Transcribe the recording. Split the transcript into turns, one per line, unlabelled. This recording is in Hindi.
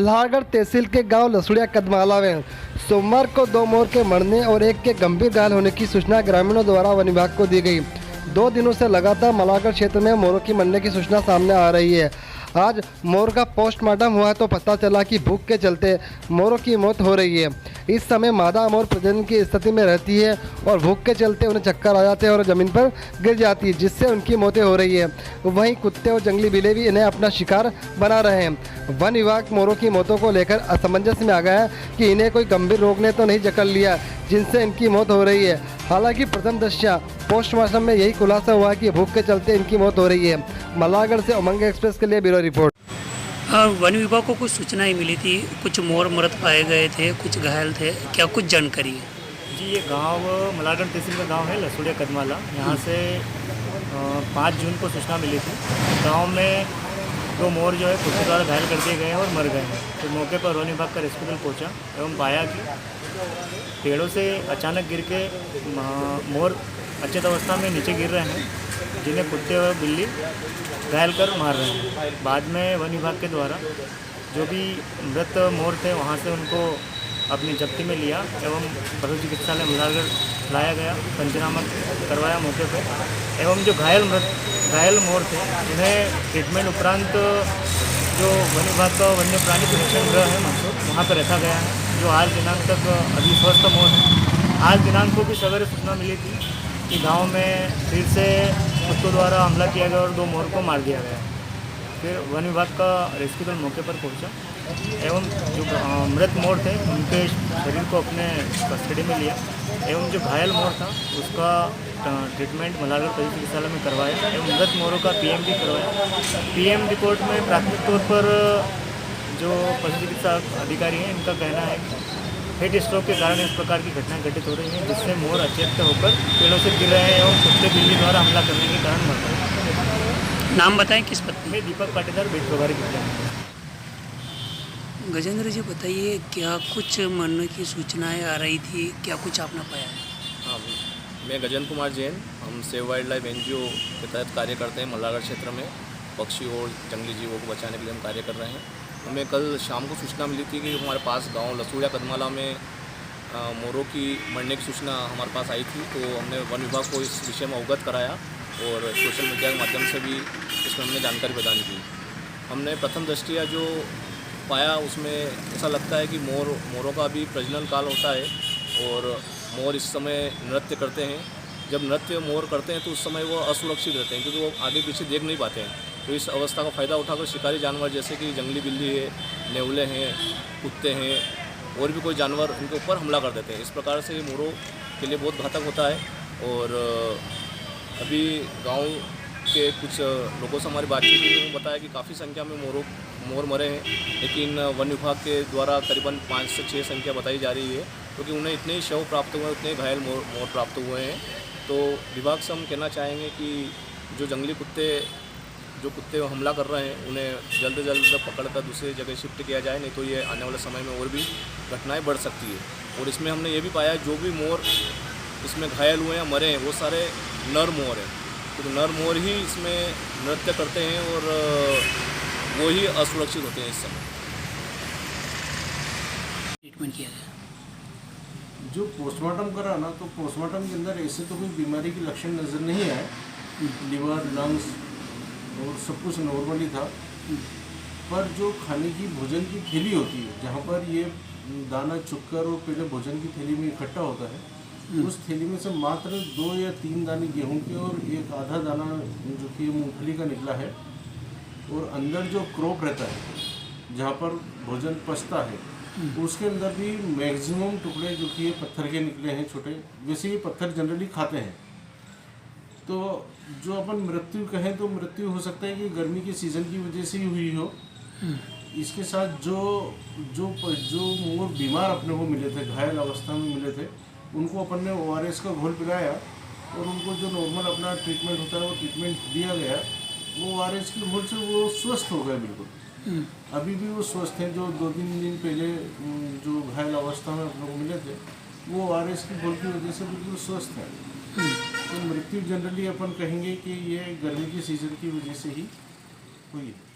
अल्लाहगढ़ तहसील के गांव लसुड़िया कदमाला में सोमवार को 2 मोर के मरने और एक के गंभीर घायल होने की सूचना ग्रामीणों द्वारा वन विभाग को दी गई। 2 दिनों से लगातार मलागढ़ क्षेत्र में मोरों की मरने की सूचना सामने आ रही है। आज मोर का पोस्टमार्टम हुआ तो पता चला कि भूख के चलते मोरों की मौत हो रही है। इस समय मादा मोर प्रजनन की स्थिति में रहती है और भूख के चलते उन्हें चक्कर आ जाते हैं और ज़मीन पर गिर जाती है, जिससे उनकी मौतें हो रही है। वहीं कुत्ते और जंगली बिल्ली भी इन्हें अपना शिकार बना रहे हैं। वन विभाग मोरों की मौतों को लेकर असमंजस में आ गया है कि इन्हें कोई गंभीर रोग ने तो नहीं जकड़ लिया जिनसे इनकी मौत हो रही है। हालांकि प्रथम दृष्टया पोस्टमार्टम में यही खुलासा हुआ कि भूख के चलते इनकी मौत हो रही है। मलागढ़ से उमंग एक्सप्रेस के लिए ब्यूरो रिपोर्ट।
वन विभाग को कुछ सूचनाएं मिली थी, कुछ मोर मृत पाए गए थे, कुछ घायल थे, क्या कुछ जानकारी है?
जी, ये गांव मलागढ़ तहसील का गांव है लसुड़िया कदमाला। यहाँ से 5 जून को सूचना मिली थी। गांव में 2 मोर जो है कुत्ते द्वारा घायल कर दिए गए हैं और मर गए हैं। तो मौके पर वन विभाग का रेस्क्यू दल पहुँचा एवं पाया कि पेड़ों से अचानक गिर के मोर अचेत अवस्था में नीचे गिर रहे हैं, जिन्हें कुत्ते और बिल्ली घायल कर मार रहे हैं। बाद में वन विभाग के द्वारा जो भी मृत मोर थे वहाँ से उनको अपनी जब्ती में लिया एवं पशु चिकित्सालय मलागढ़ लाया गया, पंचनामा करवाया मौके पर। एवं जो घायल मोर थे उन्हें ट्रीटमेंट उपरांत जो वन विभाग का वन्य प्राणी संरक्षण गृह है मंसूर, वहाँ पर रखा गया है, जो आज दिनांक तक अभी स्वस्थ मोर है। आज दिनांक को भी सवेरे सूचना मिली थी कि गांव में फिर से कुत्तों द्वारा हमला किया गया और 2 मोर को मार दिया गया। फिर वन विभाग का रेस्क्यू दल मौके पर पहुंचा एवं जो मृत मोर थे उनके शरीर को अपने कस्टडी में लिया एवं जो घायल मोर था उसका ट्रीटमेंट मलागढ़ पशु चिकित्सालय में करवाया एवं मृत मोरों का पीएम भी करवाया। पीएम रिपोर्ट में प्राथमिक तौर पर जो पशु चिकित्सा अधिकारी हैं इनका कहना है कि हेड स्ट्रोक के कारण इस प्रकार की घटनाएं घटित हो रही हैं, जिससे मोर अचेत होकर पेड़ों से गिर रहे हैं एवं कुत्ते बिल्ली द्वारा हमला करने के कारण मर रहे हैं।
नाम बताएं किस पद
मैं दीपक पाटीदार, बीट प्रभारी विज्ञान।
गजेंद्र जी बताइए, क्या कुछ मरने की सूचनाएं आ रही थी, क्या कुछ आपने पाया है?
हाँ, मैं गजेंद्र कुमार जैन, हम सेव वाइल्ड लाइफ NGO के तहत कार्य करते हैं। मलागढ़ क्षेत्र में पक्षी और जंगली जीवों को बचाने के लिए हम कार्य कर रहे हैं। हमें कल शाम को सूचना मिली थी कि हमारे पास गांव लसुड़िया कदमाला में मोरों की मरने की सूचना हमारे पास आई थी। तो हमने वन विभाग को इस विषय में अवगत कराया और सोशल मीडिया के माध्यम से भी इसमें हमने जानकारी प्रदान की। हमने प्रथम दृष्टया जो पाया उसमें ऐसा लगता है कि मोरों का भी प्रजनन काल होता है और मोर इस समय नृत्य करते हैं। जब नृत्य मोर करते हैं तो उस समय वो असुरक्षित रहते हैं, क्योंकि वो आगे पीछे देख नहीं पाते हैं। तो इस अवस्था का फ़ायदा उठाकर शिकारी जानवर जैसे कि जंगली बिल्ली है, नेवले हैं, कुत्ते हैं और भी कोई जानवर उनके ऊपर हमला कर देते हैं। इस प्रकार से ये मोरों के लिए बहुत घातक होता है। और अभी गांव के कुछ लोगों से हमारी बातचीत हुई, उन्होंने बताया कि काफ़ी संख्या में मोर मरे हैं, लेकिन वन विभाग के द्वारा करीबन 5 से 6 संख्या बताई जा रही है, क्योंकि उन्हें इतने ही शव प्राप्त हुए हैं, उतने घायल मोर प्राप्त हुए हैं। तो विभाग से हम कहना चाहेंगे कि जो जंगली कुत्ते हमला कर रहे हैं उन्हें जल्द से जल्द पकड़कर दूसरी जगह शिफ्ट किया जाए, नहीं तो ये आने वाले समय में और भी घटनाएं बढ़ सकती है। और इसमें हमने ये भी पाया जो भी मोर इसमें घायल हुए हैं, मरे हैं, वो सारे नर मोर हैं। तो नर मोर ही इसमें नृत्य करते हैं और वो ही असुरक्षित होते हैं इस समय।
ट्रीटमेंट किया गया
जो पोस्टमार्टम करा ना, तो पोस्टमार्टम के अंदर ऐसे तो कोई बीमारी के लक्षण नज़र नहीं आए। लिवर, लंग्स और सब कुछ नॉर्मली था। पर जो खाने की भोजन की थैली होती है, जहाँ पर ये दाना चुक्कर और पहले भोजन की थैली में इकट्ठा होता है, उस थैली में से मात्र 2 या 3 दाने गेहूं के और एक आधा दाना जो कि मूंगफली का निकला है। और अंदर जो क्रॉप रहता है जहाँ पर भोजन पचता है, उसके अंदर भी मैक्सिमम टुकड़े जो कि ये पत्थर के निकले हैं छोटे। वैसे ये पत्थर जनरली खाते हैं। तो जो अपन मृत्यु कहें तो मृत्यु हो सकता है कि गर्मी के सीज़न की वजह से ही हुई हो। इसके साथ जो मोर बीमार अपने को मिले थे, घायल अवस्था में मिले थे, उनको अपन ने ORS का घोल पिलाया और उनको जो नॉर्मल अपना ट्रीटमेंट होता है वो ट्रीटमेंट दिया गया। वो ORS के घोल से वो स्वस्थ हो गए बिल्कुल। अभी भी वो स्वस्थ हैं। जो 2-3 दिन पहले जो घायल अवस्था में अपने को मिले थे, वो ORS के घोल की वजह से बिल्कुल स्वस्थ हैं। तो मृत्यु जनरली अपन कहेंगे कि ये गर्मी के सीज़न की वजह से ही हुई है।